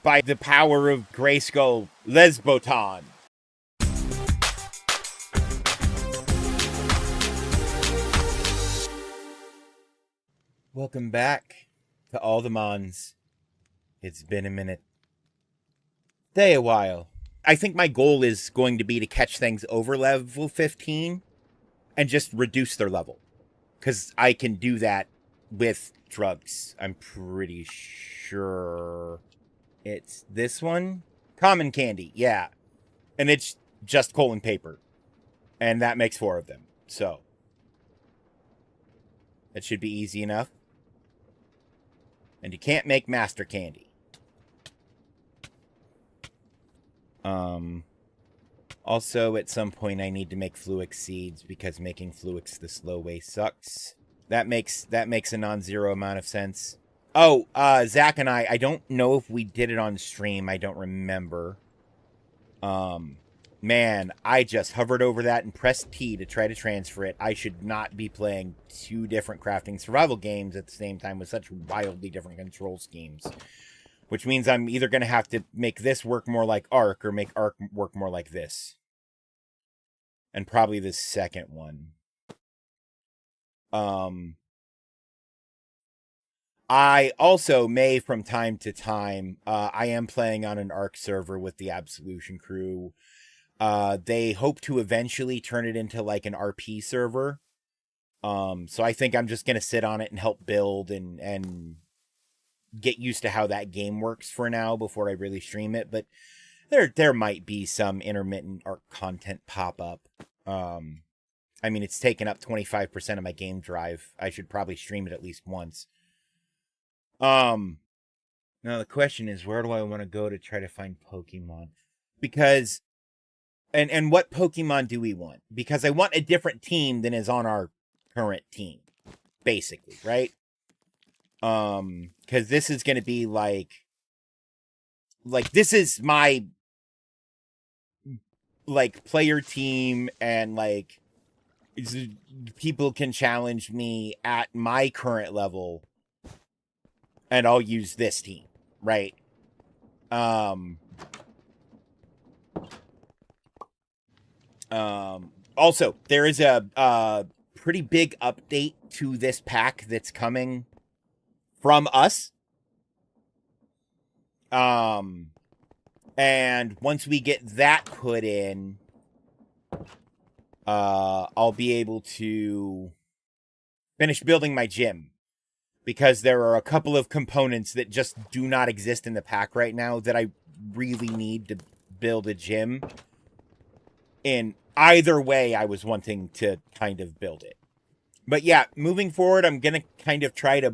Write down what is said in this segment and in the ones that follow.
by the power of Grayskull Lesboton. Welcome back to All the Mons. It's been a minute. Stay a while. I think my goal is going to be to catch things over level 15 and just reduce their level. Because I can do that with drugs. I'm pretty sure it's this one. Common candy, yeah. And it's just coal and paper. And that makes 4 of them. So that should be easy enough. And you can't make master candy. Also, at some point, I need to make Fluix seeds because making Fluix the slow way sucks. That makes a non-zero amount of sense. Oh, Zach and I don't know if we did it on stream. I don't remember. Man, I just hovered over that and pressed T to try to transfer it. I should not be playing 2 different crafting survival games at the same time with such wildly different control schemes. Which means I'm either going to have to make this work more like Ark or make Ark work more like this. And probably the second one. I also may, from time to time, I am playing on an Ark server with the Absolution crew. They hope to eventually turn it into like an RP server. So I think I'm just going to sit on it and help build and get used to how that game works for now before I really stream it. But there might be some intermittent Ark content pop up. I mean, it's taken up 25% of my game drive. I should probably stream it at least once. Now the question is, where do I want to go to try to find Pokemon? Because, and what Pokemon do we want? Because I want a different team than is on our current team, basically, right? Because this is going to be like this is my, like, player team, and, like, people can challenge me at my current level, and I'll use this team, right? Also, there is a pretty big update to this pack that's coming from us. And once we get that put in, I'll be able to finish building my gym. Because there are a couple of components that just do not exist in the pack right now that I really need to build a gym. In either way, I was wanting to kind of build it. But yeah, moving forward, I'm going to kind of try to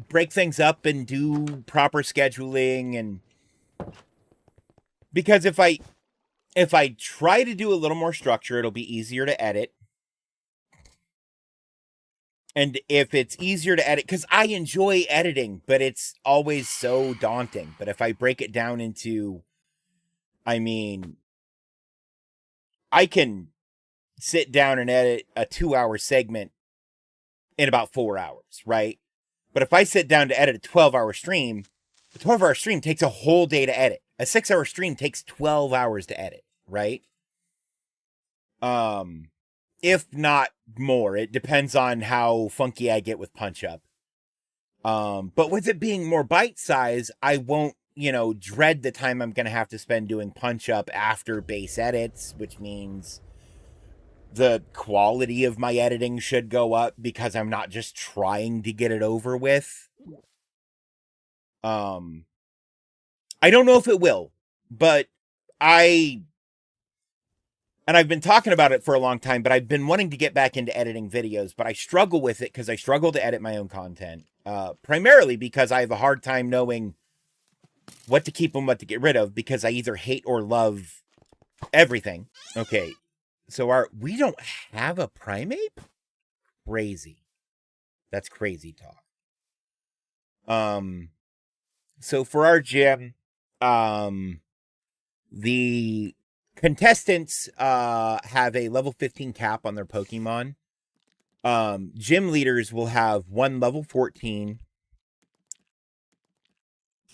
break things up and do proper scheduling. And because if I try to do a little more structure, it'll be easier to edit. And if it's easier to edit, because I enjoy editing, but it's always so daunting. But if I break it down into, I mean, I can sit down and edit a 2-hour segment in about 4 hours, right? But if I sit down to edit a 12-hour stream, a 12-hour stream takes a whole day to edit. A 6-hour stream takes 12 hours to edit, right? If not more. It depends on how funky I get with Punch Up. But with it being more bite-size, I won't, dread the time I'm going to have to spend doing Punch Up after base edits, which means the quality of my editing should go up because I'm not just trying to get it over with. I don't know if it will, but and I've been talking about it for a long time, but I've been wanting to get back into editing videos, but I struggle with it because I struggle to edit my own content. Primarily because I have a hard time knowing what to keep and what to get rid of because I either hate or love everything. Okay, so we don't have a primate? Crazy. That's crazy talk. So for our gym, the contestants have a level 15 cap on their Pokemon. Gym leaders will have one level 14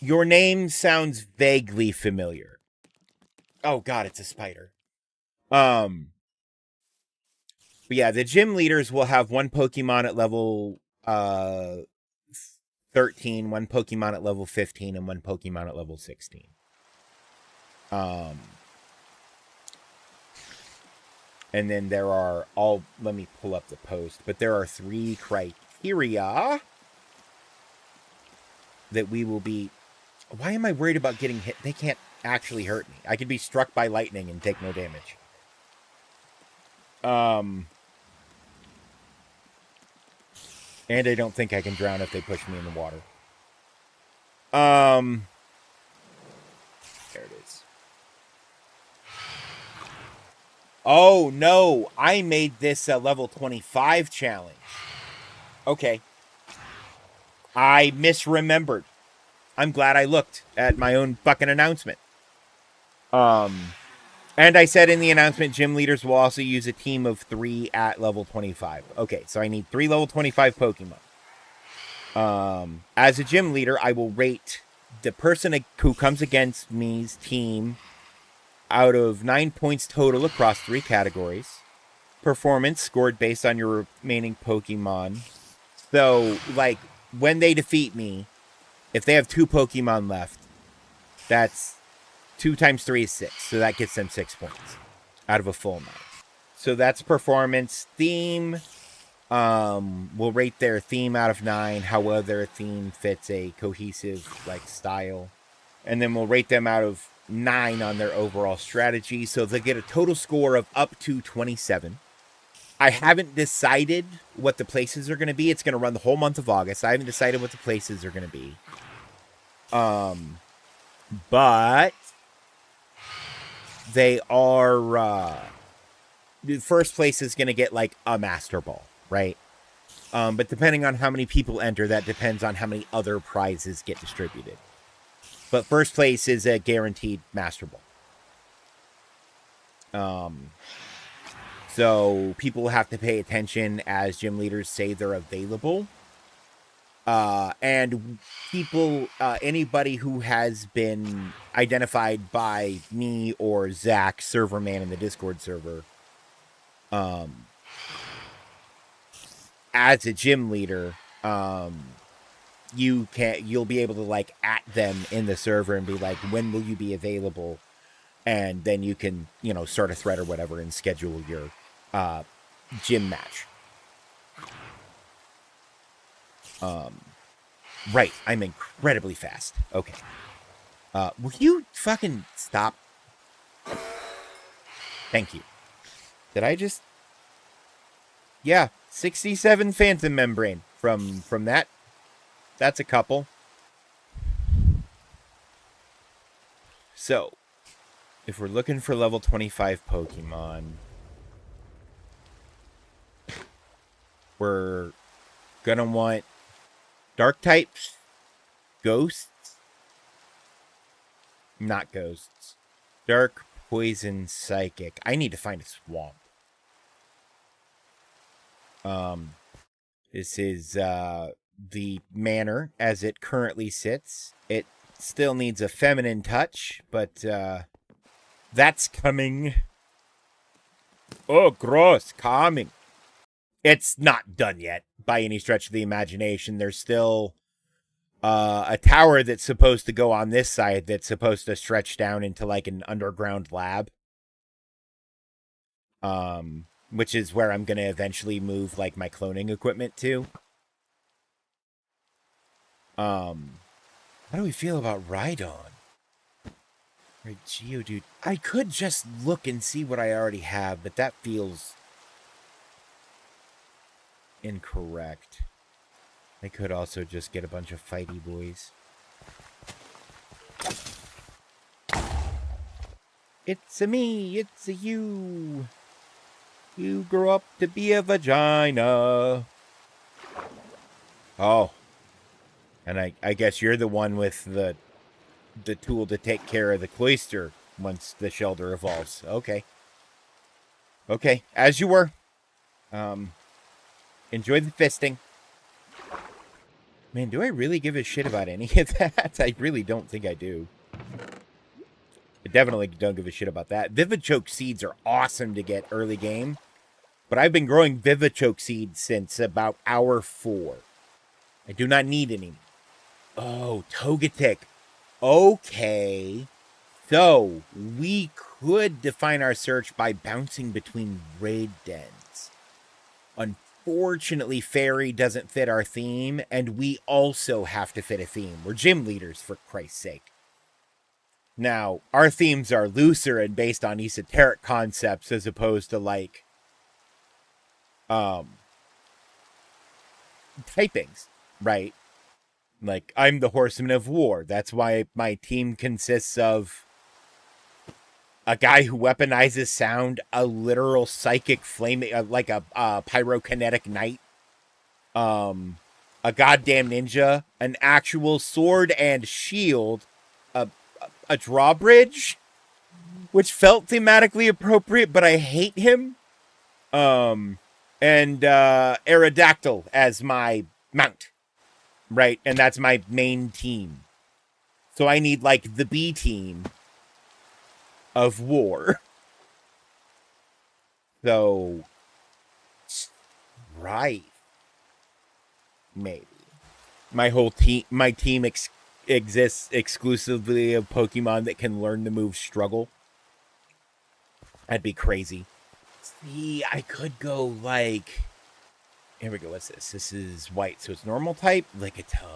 Your name sounds vaguely familiar. Oh god, it's a spider. But yeah, the gym leaders will have one Pokemon at level 13, one Pokemon at level 15, and one Pokemon at level 16. And then there are let me pull up the post, but there are 3 criteria that we will be. Why am I worried about getting hit? They can't actually hurt me. I could be struck by lightning and take no damage. And I don't think I can drown if they push me in the water. There it is. Oh, no. I made this a level 25 challenge. Okay. I misremembered. I'm glad I looked at my own fucking announcement. And I said in the announcement, gym leaders will also use a team of 3 at level 25. Okay, so I need 3 level 25 Pokemon. As a gym leader, I will rate the person who comes against me's team out of 9 points total across 3 categories. Performance scored based on your remaining Pokemon. So, like, when they defeat me, if they have 2 Pokemon left, that's 2 times 3 is 6. So that gets them 6 points out of a full 9. So that's performance. Theme, we'll rate their theme out of 9, how well their theme fits a cohesive, like, style. And then we'll rate them out of 9 on their overall strategy. So they get a total score of up to 27. I haven't decided what the places are going to be. It's going to run the whole month of August. I haven't decided what the places are going to be. But they are, the first place is going to get like a Master Ball, right? But depending on how many people enter, that depends on how many other prizes get distributed. But first place is a guaranteed Master Ball. So people will have to pay attention as gym leaders say they're available. And people, anybody who has been identified by me or Zach, server man in the Discord server, as a gym leader, you'll be able to like at them in the server and be like, when will you be available? And then you can, start a thread or whatever and schedule your gym match. Right, I'm incredibly fast. Okay. Will you fucking stop? Thank you. Did I just... Yeah, 67 Phantom Membrane from that. That's a couple. So, if we're looking for level 25 Pokemon, we're gonna want Dark types, Ghosts, not Ghosts, Dark, Poison, Psychic. I need to find a Swamp. This is the manor as it currently sits. It still needs a feminine touch, but that's coming. Oh, gross, calming. It's not done yet by any stretch of the imagination. There's still a tower that's supposed to go on this side that's supposed to stretch down into like an underground lab. Which is where I'm going to eventually move like my cloning equipment to. How do we feel about Rhydon? Or Geodude? I could just look and see what I already have, but that feels incorrect. I could also just get a bunch of fighty boys. It's a me, it's a you. You grow up to be a vagina. Oh. And I guess you're the one with the tool to take care of the cloister once the shelter evolves. Okay. Okay, as you were. Enjoy the fisting. Man, do I really give a shit about any of that? I really don't think I do. I definitely don't give a shit about that. Vivichoke seeds are awesome to get early game. But I've been growing Vivichoke seeds since about hour 4. I do not need any. Oh, Togetic. Okay. So, we could define our search by bouncing between raid dens. Unfortunately, Fairy doesn't fit our theme, and we also have to fit a theme. We're gym leaders, for Christ's sake. Now, our themes are looser and based on esoteric concepts as opposed to, like, typings, right? Like, I'm the Horseman of War. That's why my team consists of a guy who weaponizes sound, a literal psychic flame, like a pyrokinetic knight, a goddamn ninja, an actual sword and shield, a drawbridge, which felt thematically appropriate, but I hate him, and Aerodactyl as my mount, right? And that's my main team. So I need, like, the B team of war. So, right. Maybe. My team exists exclusively of Pokemon that can learn the move Struggle. That'd be crazy. See, I could go, like... Here we go, what's this? This is white, so it's normal type? Lickitung.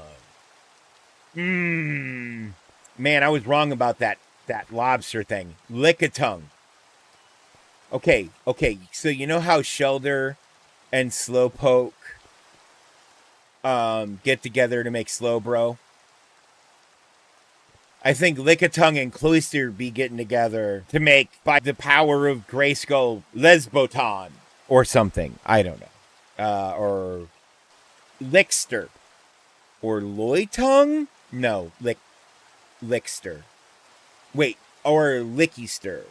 Man, I was wrong about that lobster thing. Lickitung. Okay, so you know how Shelder and Slowpoke get together to make Slowbro? I think Lickitung and Cloyster be getting together to make, by the power of Grayskull, Lesboton. Or something. I don't know. Or Lickster. Or Loitung? No, Lickster. Wait, or Lickyster.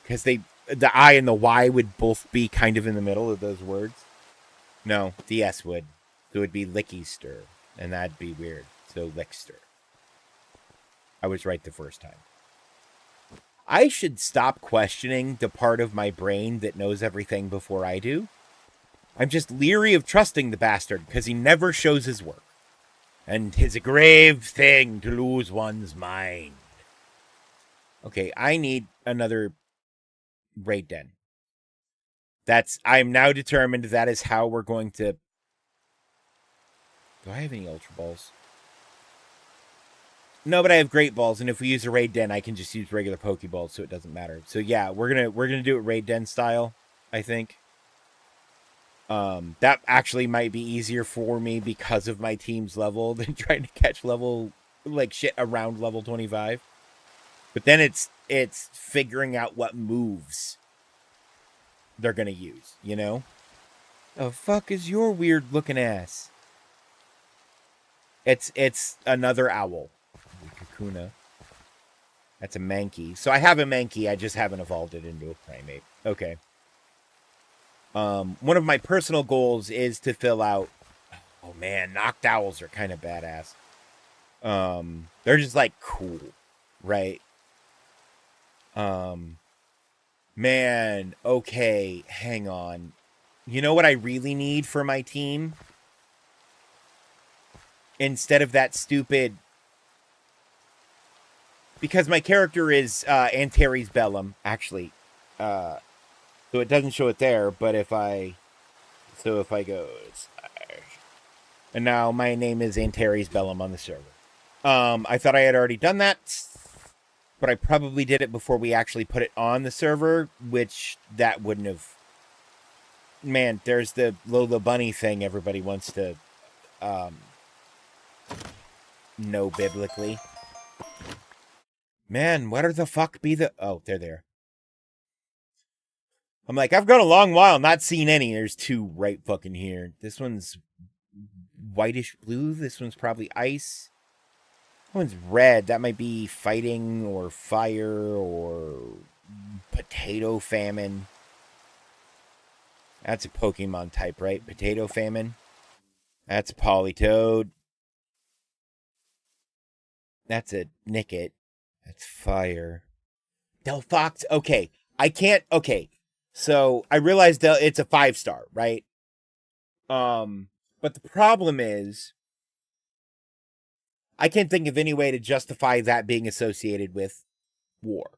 Because the I and the Y would both be kind of in the middle of those words. No, the S would. So it would be Lickyster. And that'd be weird. So Lickster. I was right the first time. I should stop questioning the part of my brain that knows everything before I do. I'm just leery of trusting the bastard because he never shows his work. And 'tis a grave thing to lose one's mind. Okay, I need another raid den. I'm now determined that is how we're going to... Do I have any Ultra Balls? No, but I have Great Balls, and if we use a raid den, I can just use regular Pokeballs, so it doesn't matter. So yeah, we're gonna do it raid den style, I think. That actually might be easier for me because of my team's level than trying to catch level, like, shit around level 25. But then it's figuring out what moves they're gonna use, you know? The fuck is your weird looking ass? It's another owl. Kakuna. That's a Mankey. So I have a Mankey, I just haven't evolved it into a Primate. Okay. One of my personal goals is to fill out... Oh man, Noctowls are kind of badass. They're just, like, cool, right? Man, okay, hang on. You know what I really need for my team? Instead of that stupid... Because my character is Antares Bellum, actually. So it doesn't show it there, but if I go... And now my name is Antares Bellum on the server. I thought I had already done that, but I probably did it before we actually put it on the server, which that wouldn't have... Man, there's the Lola Bunny thing everybody wants to know biblically. Man, what are the fuck be the... Oh, they're there. I'm like, I've gone a long while not seen any. There's two right fucking here. This one's whitish blue. This one's probably ice. That one's red. That might be fighting or fire or potato famine. That's a Pokemon type, right? Potato famine. That's a Politoed. That's a Nickit. That's fire. Delphox. Okay. I can't. Okay. So I realized it's a 5-star, right? But the problem is I can't think of any way to justify that being associated with war.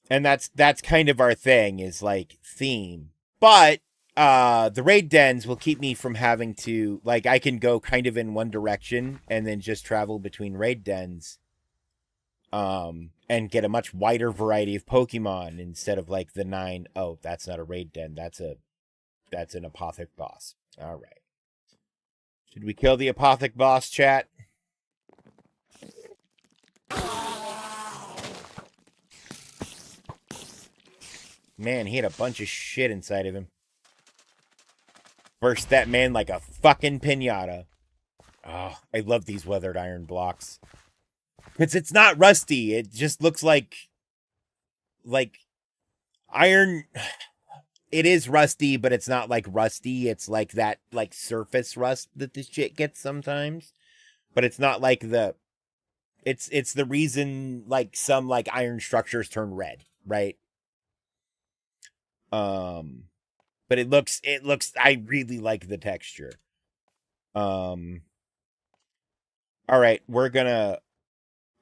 And that's kind of our thing, is like theme. But the raid dens will keep me from having to, like, I can go kind of in one direction and then just travel between raid dens. And get a much wider variety of Pokemon instead of like the 9. Oh, that's not a raid den. That's an Apothic boss. All right. Should we kill the Apothic boss, chat? Man, he had a bunch of shit inside of him. Burst that man like a fucking pinata. Oh, I love these weathered iron blocks. Because it's not rusty. It just looks like iron. It is rusty, but it's not like rusty. It's like that like surface rust that this shit gets sometimes. But it's not like it's the reason like some like iron structures turn red, right? But it looks I really like the texture. All right, we're gonna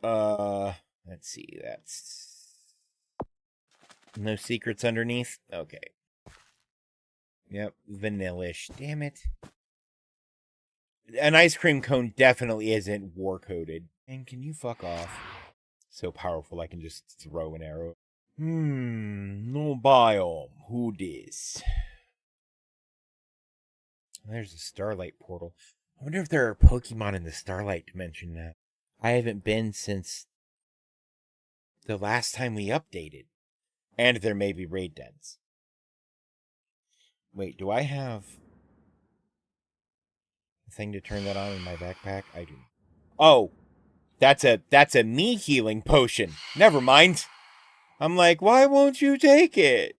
let's see, that's no secrets underneath. Okay. Yep, vanillish. Damn it. An ice cream cone definitely isn't war coded. And can you fuck off? So powerful I can just throw an arrow. No biome. Who dis? There's a Starlight portal. I wonder if there are Pokemon in the Starlight dimension now. I haven't been since the last time we updated. And there may be raid dens. Wait, do I have a thing to turn that on in my backpack? I do. Oh, that's a me healing potion. Never mind. I'm like, why won't you take it?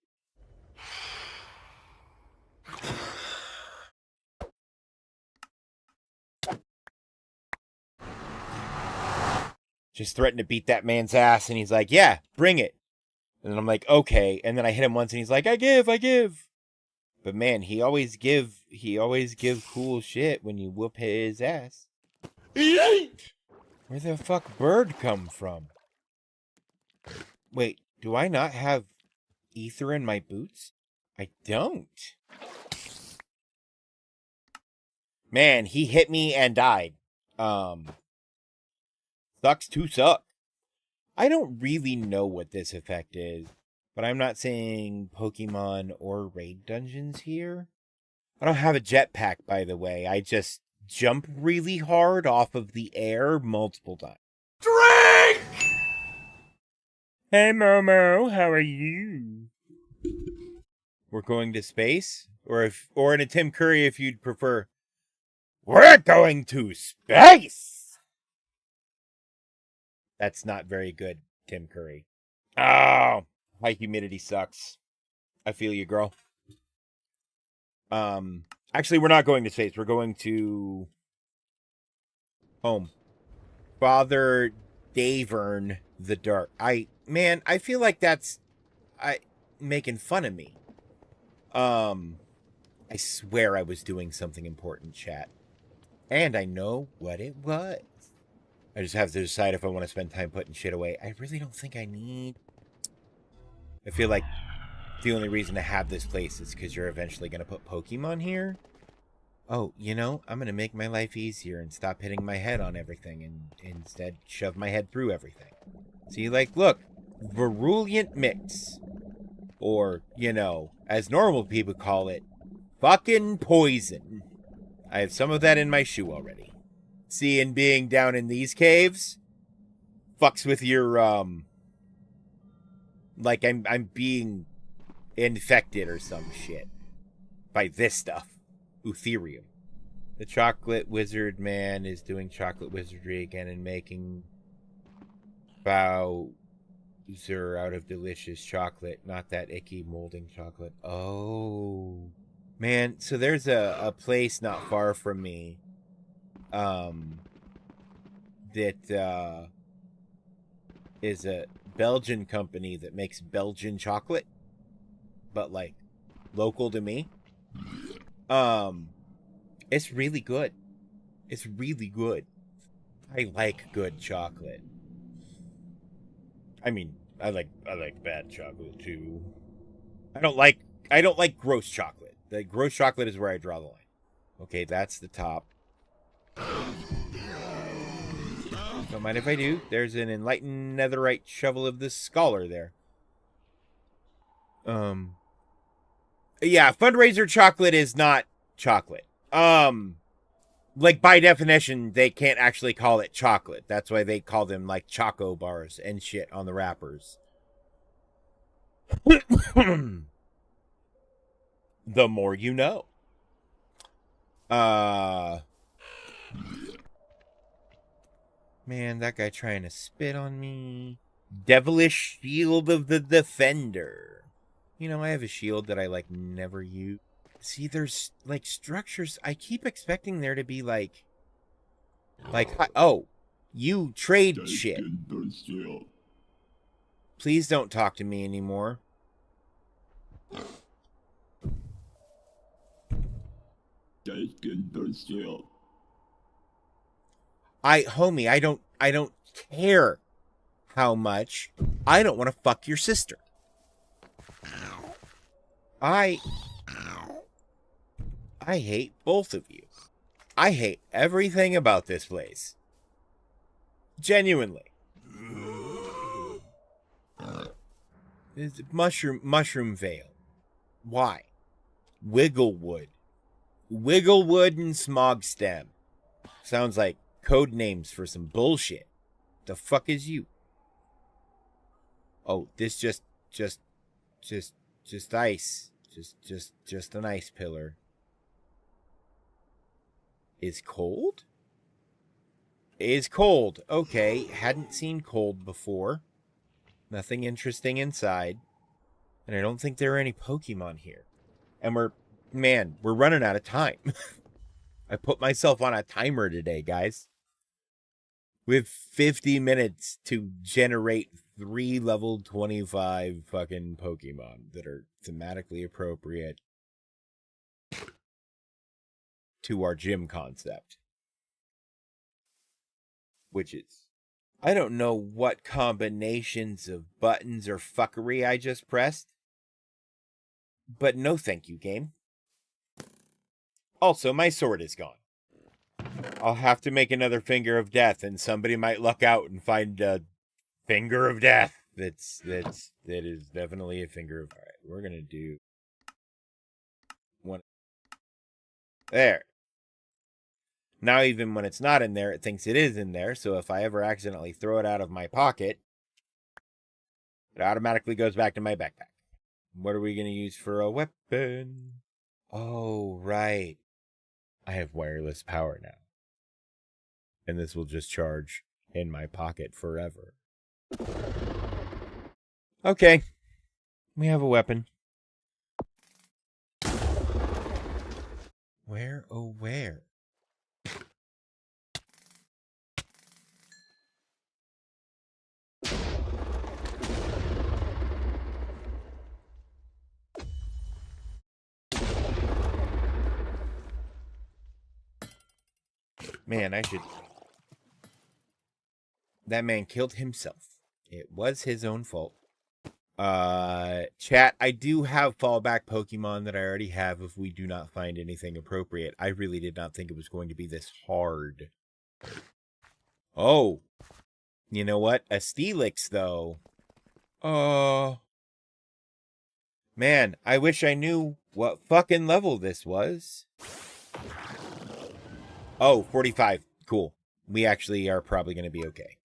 Just threatened to beat that man's ass, and he's like, yeah, bring it. And then I'm like, okay. And then I hit him once, and he's like, I give. But man, he always give cool shit when you whoop his ass. Where the fuck bird come from? Wait, do I not have ether in my boots? I don't. Man, he hit me and died. Sucks to suck. I don't really know what this effect is, but I'm not seeing Pokemon or raid dungeons here. I don't have a jetpack, by the way. I just jump really hard off of the air multiple times. Drink! Hey, Momo, how are you? We're going to space? Or in a Tim Curry, if you'd prefer, we're going to space! That's not very good, Tim Curry. Oh, high humidity sucks. I feel you, girl. Actually, we're not going to space. We're going to home. Father Davern the Dark. I feel like that's making fun of me. I swear I was doing something important, chat. And I know what it was. I just have to decide if I want to spend time putting shit away. I really don't think I need. I feel like the only reason to have this place is because you're eventually going to put Pokemon here. Oh, you know, I'm going to make my life easier and stop hitting my head on everything and instead shove my head through everything. See, like, look, Virulent Mix. Or, you know, as normal people call it, fucking poison. I have some of that in my shoe already. See, and being down in these caves fucks with your, like I'm being infected or some shit by this stuff. Eutherium. The chocolate wizard man is doing chocolate wizardry again and making Bowser out of delicious chocolate, not that icky molding chocolate. Oh. Man, so there's a place not far from me that is a Belgian company that makes Belgian chocolate, but like local to me. It's really good. It's really good. I like good chocolate. I mean, I like bad chocolate too. I don't like gross chocolate. The gross chocolate is where I draw the line. Okay, that's the top. Don't mind if I do. There's an enlightened netherite shovel of the scholar there. Yeah, fundraiser chocolate is not chocolate. Like by definition, they can't actually call it chocolate. That's why they call them like choco bars and shit on the wrappers. The more you know. Man, that guy trying to spit on me. Devilish Shield of the Defender. You know, I have a shield that I like never use. See, there's like structures. I keep expecting there to be like, oh, you trade shit. Please don't talk to me anymore. Homie, I don't care how much. I don't want to fuck your sister. I hate both of you. I hate everything about this place. Genuinely. It's mushroom veil. Why? Wigglewood. Wigglewood and smog stem. Sounds like code names for some bullshit. The fuck is you? Oh, this just ice. Just an ice pillar. Is cold? Is cold. Okay, hadn't seen cold before. Nothing interesting inside. And I don't think there are any Pokemon here. And we're running out of time. I put myself on a timer today, guys. We have 50 minutes to generate 3 level 25 fucking Pokemon that are thematically appropriate to our gym concept. Which is, I don't know what combinations of buttons or fuckery I just pressed. But no thank you, game. Also, my sword is gone. I'll have to make another Finger of Death, and somebody might luck out and find a Finger of Death. That is definitely a finger of... Alright, we're gonna do... one. There. Now even when it's not in there, it thinks it is in there, so if I ever accidentally throw it out of my pocket, it automatically goes back to my backpack. What are we gonna use for a weapon? Oh, right. I have wireless power now. And this will just charge in my pocket forever. Okay. We have a weapon. Where, oh where? Man, I should... That man killed himself. It was his own fault. Chat, I do have fallback Pokemon that I already have if we do not find anything appropriate. I really did not think it was going to be this hard. Oh. You know what? A Steelix, though. Man, I wish I knew what fucking level this was. Oh, 45. Cool. We actually are probably going to be okay.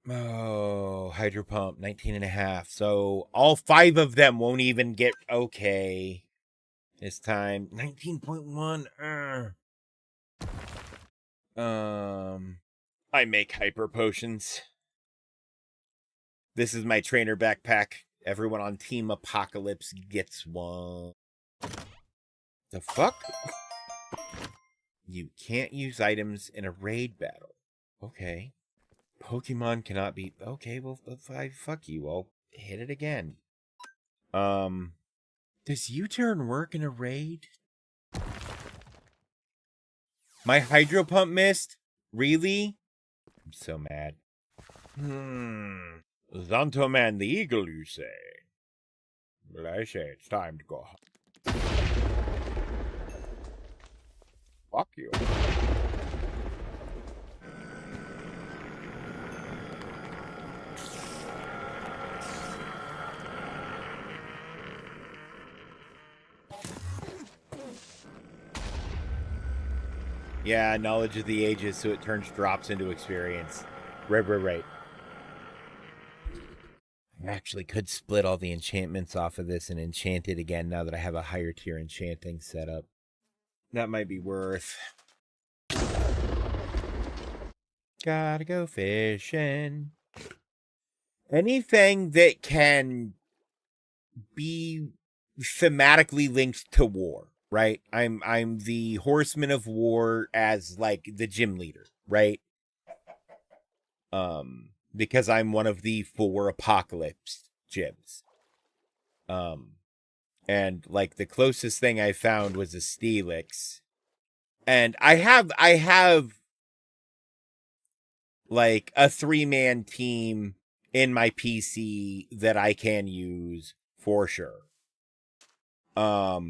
Oh, Hydro Pump, 19.5. So all 5 of them won't even get okay this time. 19.1. I make hyper potions. This is my trainer backpack. Everyone on Team Apocalypse gets one. The fuck? You can't use items in a raid battle. Okay. Pokemon cannot be... Okay, well, fuck you. I'll hit it again. Does U-turn work in a raid? My Hydro Pump missed? Really? I'm so mad. Zonto Man the Eagle, you say? Well, I say it's time to go home. Fuck you. Yeah, knowledge of the ages, so it turns drops into experience. Right. I actually could split all the enchantments off of this and enchant it again now that I have a higher tier enchanting set up. That might be worth. Gotta go fishing. Anything that can be thematically linked to war, right? I'm the horseman of war as like the gym leader, right? Because I'm one of the 4 apocalypse gyms. And like the closest thing I found was a Steelix. And I have like a 3-man team in my PC that I can use for sure. But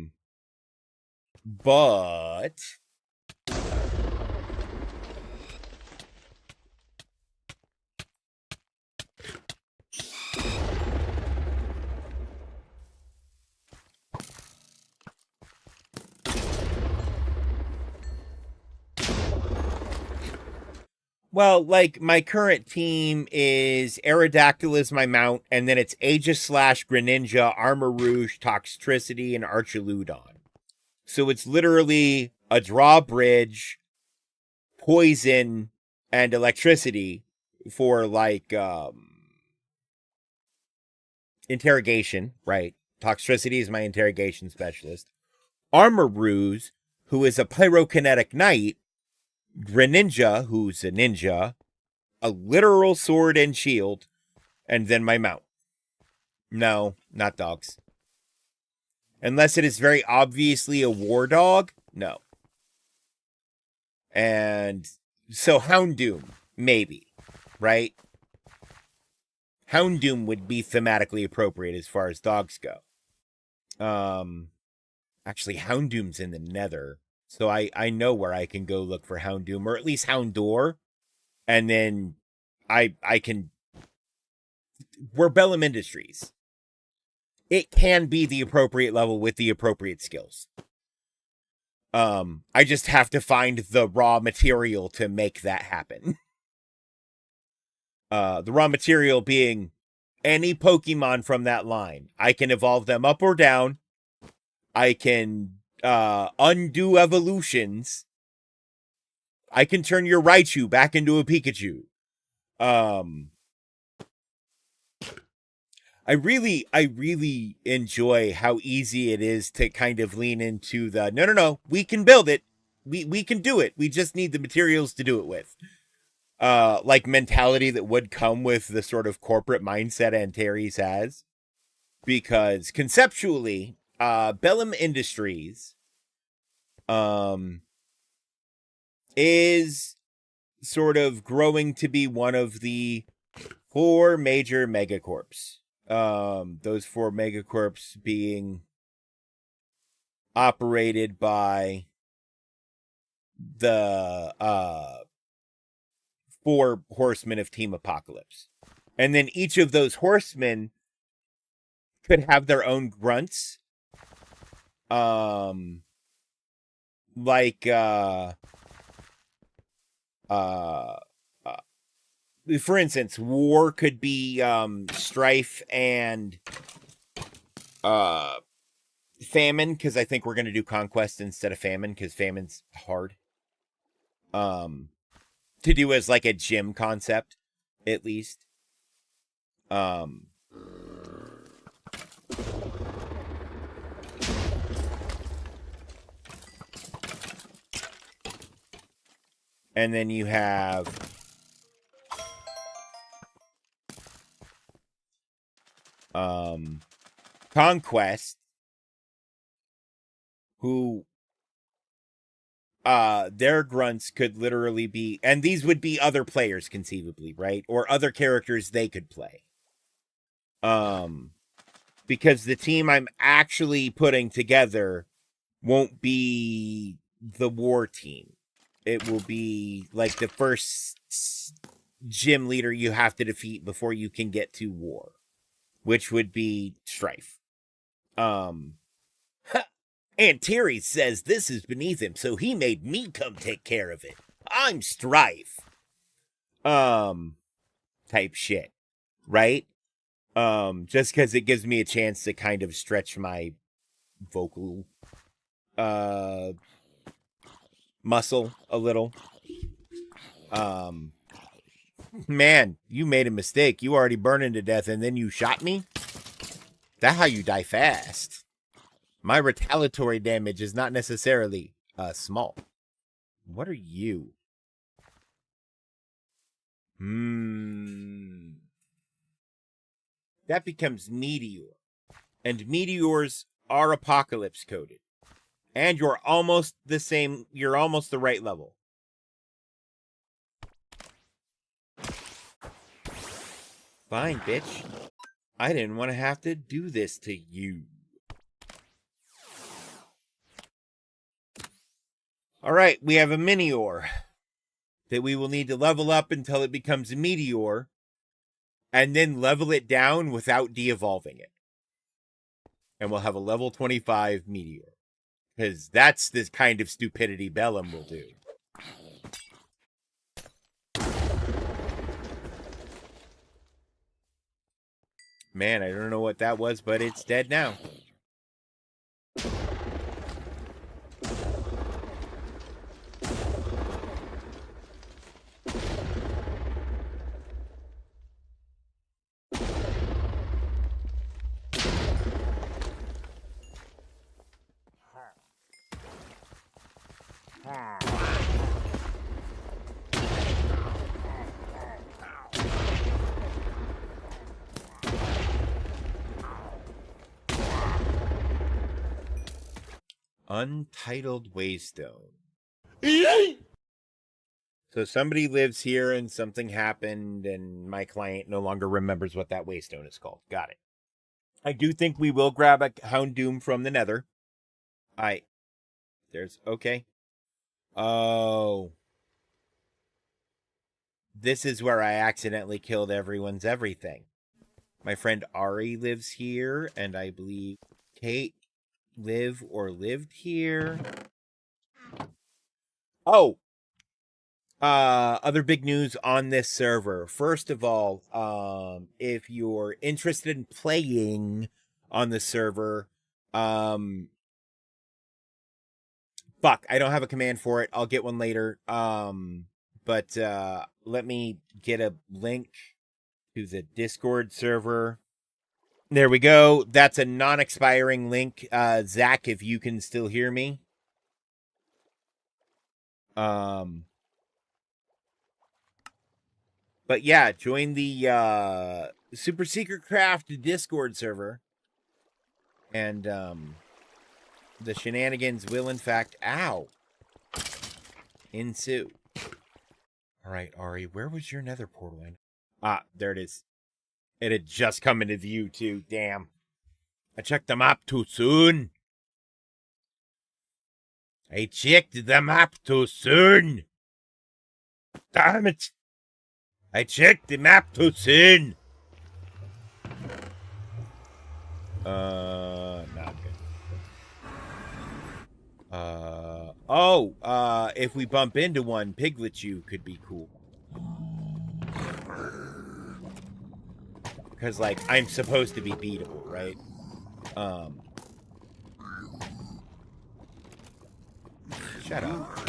well, like, my current team is Aerodactyl is my mount, and then it's Aegis / Greninja, Armarouge, Toxtricity, and Archaludon. So it's literally a drawbridge, poison, and electricity for, like, interrogation, right? Toxtricity is my interrogation specialist. Armarouge, who is a pyrokinetic knight, Greninja, who's a ninja, a literal sword and shield, and then my mount. No, not dogs. Unless it is very obviously a war dog, no. And so Houndoom, maybe, right? Houndoom would be thematically appropriate as far as dogs go. Actually, Houndoom's in the Nether. So I know where I can go look for Houndoom, or at least Houndour. And then I can... We're Bellum Industries. It can be the appropriate level with the appropriate skills. I just have to find the raw material to make that happen. The raw material being any Pokemon from that line. I can evolve them up or down. I can undo evolutions. I can turn your Raichu back into a Pikachu. I really enjoy how easy it is to kind of lean into the no, we can build it. We can do it. We just need the materials to do it with. Like mentality that would come with the sort of corporate mindset Antares has. Because conceptually, Bellum Industries is sort of growing to be one of the 4 major megacorps. Those 4 megacorps being operated by the 4 horsemen of Team Apocalypse. And then each of those horsemen could have their own grunts. For instance, war could be strife and famine, because I think we're going to do conquest instead of famine, because famine's hard. To do as like a gym concept, at least. And then you have Conquest, who their grunts could literally be, and these would be other players conceivably, right? Or other characters they could play. Because the team I'm actually putting together won't be the war team. It will be like the first gym leader you have to defeat before you can get to war, which would be Strife. Antares says this is beneath him, so he made me come take care of it. I'm Strife. Type shit, right? Just because it gives me a chance to kind of stretch my vocal, muscle a little. Man, you made a mistake. You already burning to death and then you shot me? That's how you die fast. My retaliatory damage is not necessarily, small. What are you? That becomes Meteor. And Meteors are Apocalypse coded. And you're almost the same, you're almost the right level. Fine, bitch. I didn't want to have to do this to you. Alright, we have a Minior that we will need to level up until it becomes a Meteor, and then level it down without de-evolving it. And we'll have a level 25 Meteor. Because that's the kind of stupidity Bellum will do. Man, I don't know what that was, but it's dead now. Untitled Waystone. So somebody lives here and something happened and my client no longer remembers what that Waystone is called. Got it. I do think we will grab a Houndoom from the Nether. Okay. Oh. This is where I accidentally killed everyone's everything. My friend Ari lives here, and I believe Kate lived here. Oh. Other big news on this server. First of all, if you're interested in playing on the server, fuck, I don't have a command for it. I'll get one later. But let me get a link to the Discord server. There we go. That's a non-expiring link. Zach, if you can still hear me. But yeah, join the Super Secret Craft Discord server. And the shenanigans will in fact ensue. Alright, Ari, where was your nether portal in? Ah, there it is. It had just come into view too, damn. I checked the map too soon. Damn it. I checked the map too soon. Not good. If we bump into one, Pigletchu could be cool. Because, like, I'm supposed to be beatable, right? Shut up.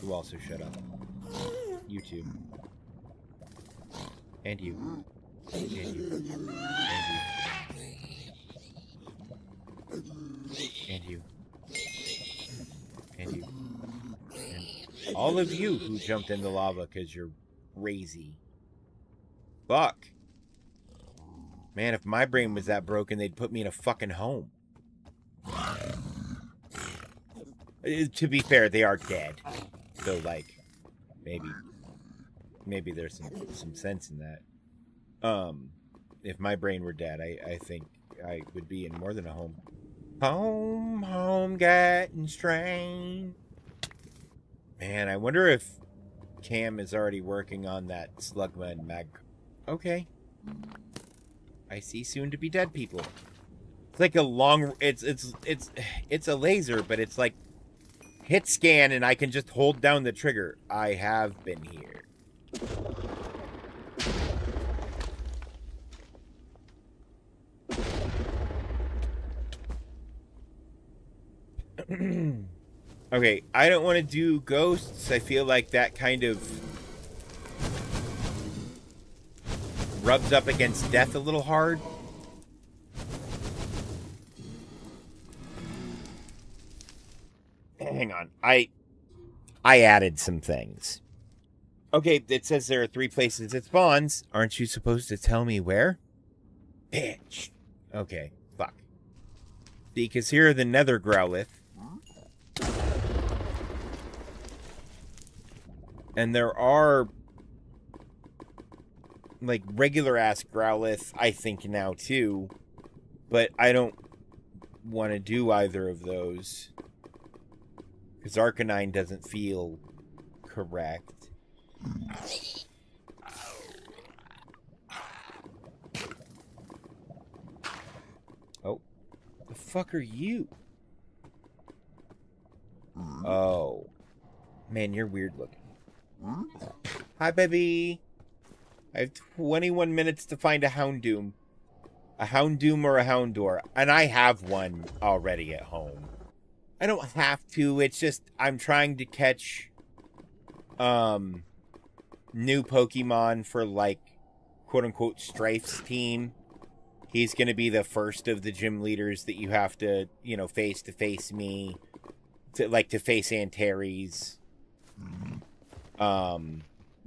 You also shut up. You too. And you. And you. And you. And you. And you. And all of you who jumped in the lava because you're crazy. Fuck. Man, if my brain was that broken, they'd put me in a fucking home. To be fair, they are dead. So, like, maybe there's some sense in that. If my brain were dead, I think I would be in more than a home. Home, getting strange. Man, I wonder if Cam is already working on that Slugma and Mag. Okay. I see soon to be dead people. It's like a long. It's a laser, but it's like hit scan, and I can just hold down the trigger. I have been here. Okay, I don't want to do ghosts. I feel like that kind of rubs up against death a little hard. Hang on. I added some things. Okay, it says there are 3 places it spawns. Aren't you supposed to tell me where? Bitch. Okay, fuck. Because here are the Nether Growlithe. And there are, like, regular-ass Growlithe, I think, now, too. But I don't want to do either of those. Because Arcanine doesn't feel correct. Oh. The fuck are you? Oh. Man, you're weird looking. Hi, baby. I have 21 minutes to find a Houndoom. A Houndoom or a Houndour. And I have one already at home. I don't have to. It's just I'm trying to catch new Pokemon for, like, quote-unquote Strife's team. He's going to be the first of the gym leaders that you have to, you know, face me. To face Antares.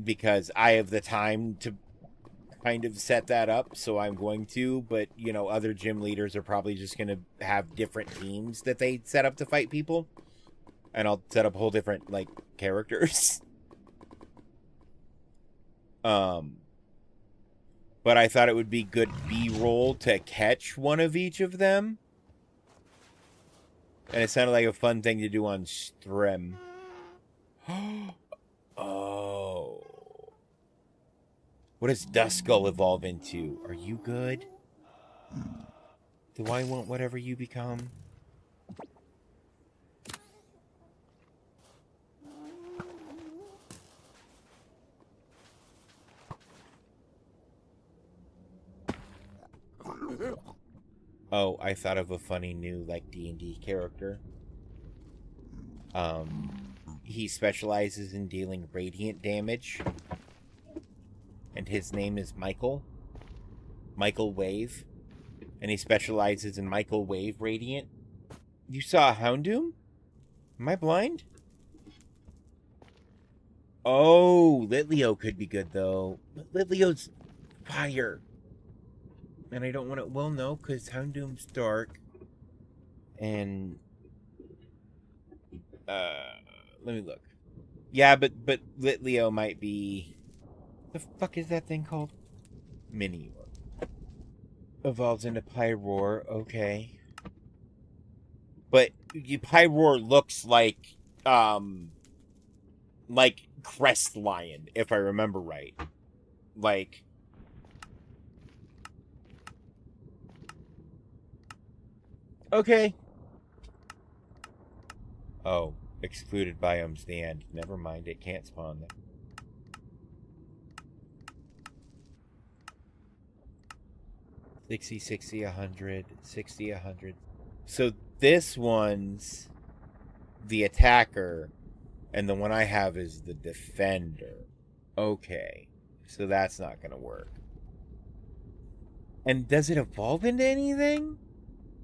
Because I have the time to kind of set that up, so I'm going to, but, you know, other gym leaders are probably just going to have different teams that they set up to fight people, and I'll set up whole different, like, characters. But I thought it would be good B-roll to catch one of each of them, and it sounded like a fun thing to do on stream. Oh. What does Duskull evolve into? Are you good? Do I want whatever you become? Oh, I thought of a funny new, like, D&D character. He specializes in dealing radiant damage. And his name is Michael. Michael Wave. And he specializes in Michael Wave Radiant. You saw a Houndoom? Am I blind? Oh, Litleo could be good, though. But Litleo's fire. And I don't want to... Well, no, because Houndoom's dark. And... let me look. Yeah, but Litleo might be... The fuck is that thing called? Minior. Evolves into Pyroar, okay. But Pyroar looks like Crest Lion, if I remember right. Like, okay. Oh, excluded biomes the end. Never mind, it can't spawn there. 60, 60, 100, 60, 100. So this one's the attacker, and the one I have is the defender. Okay, so that's not going to work. And does it evolve into anything?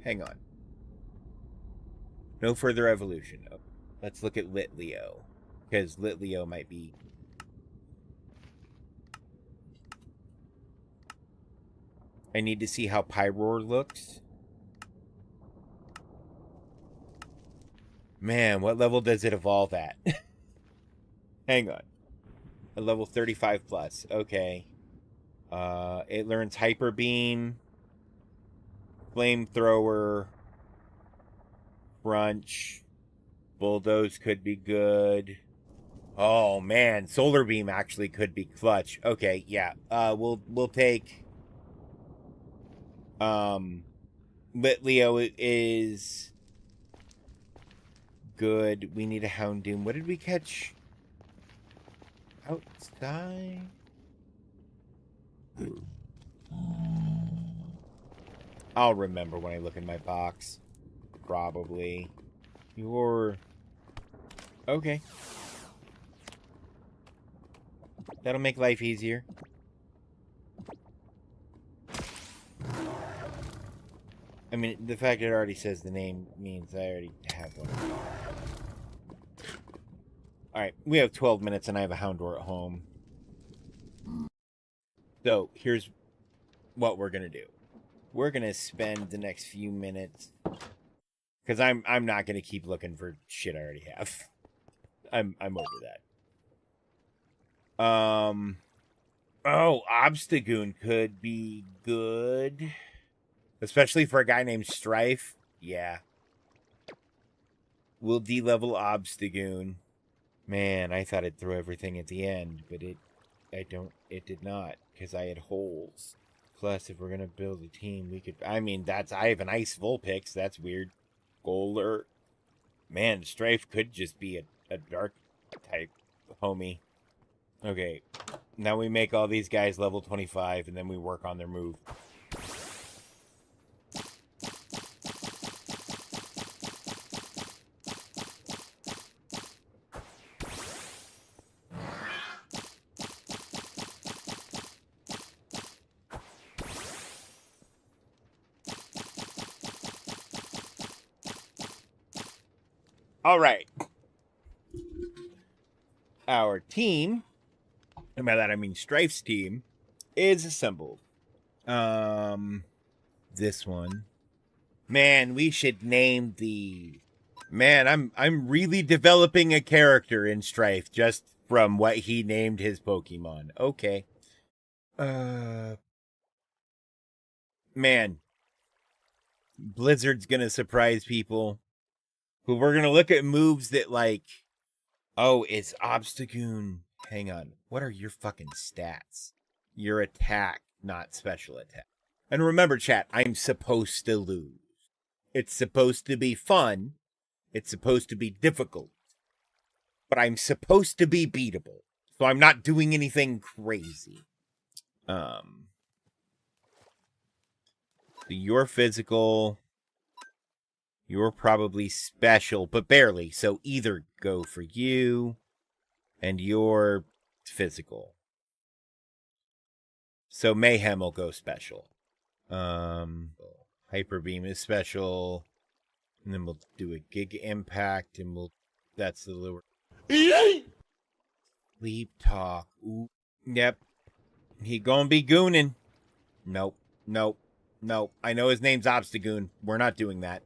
Hang on. No further evolution. Oh, let's look at Litleo, because Litleo might be... I need to see how Pyroar looks. Man, what level does it evolve at? Hang on. A level 35 plus. Okay. It learns Hyper Beam, Flamethrower, Crunch, Bulldoze could be good. Oh man, Solar Beam actually could be clutch. Okay, yeah. We'll take Litleo is good. We need a Houndoom. What did we catch outside? I'll remember when I look in my box. Probably. You're... Okay. That'll make life easier. I mean, the fact it already says the name means I already have one. Alright, we have 12 minutes and I have a Houndour at home. So, here's what we're gonna do. We're gonna spend the next few minutes... Because I'm not gonna keep looking for shit I already have. I'm over that. Oh, Obstagoon could be good. Especially for a guy named Strife. Yeah. We'll de-level Obstagoon. Man, I thought it'd throw everything at the end, but it did not, because I had holes. Plus, if we're gonna build a team, we could, I have an Ice Vulpix, that's weird. Golder. Man, Strife could just be a dark type homie. Okay, now we make all these guys level 25, and then we work on their move. All right. Our team, and by that I mean Strife's team, is assembled. This one. Man, we should name the... Man, I'm really developing a character in Strife just from what he named his Pokemon. Okay. Man. Blizzard's gonna surprise people. But we're gonna look at moves that, like... Oh, it's Obstagoon. Hang on. What are your fucking stats? Your attack, not special attack. And remember, chat, I'm supposed to lose. It's supposed to be fun. It's supposed to be difficult. But I'm supposed to be beatable. So I'm not doing anything crazy. So you're physical. You're probably special, but barely. So either go for you, and you're physical. So Mayhem will go special. Hyper Beam is special. And then we'll do a Giga Impact, and that's the lure. Sleep Talk. Ooh. Yep. He gonna be gooning. Nope. I know his name's Obstagoon. We're not doing that.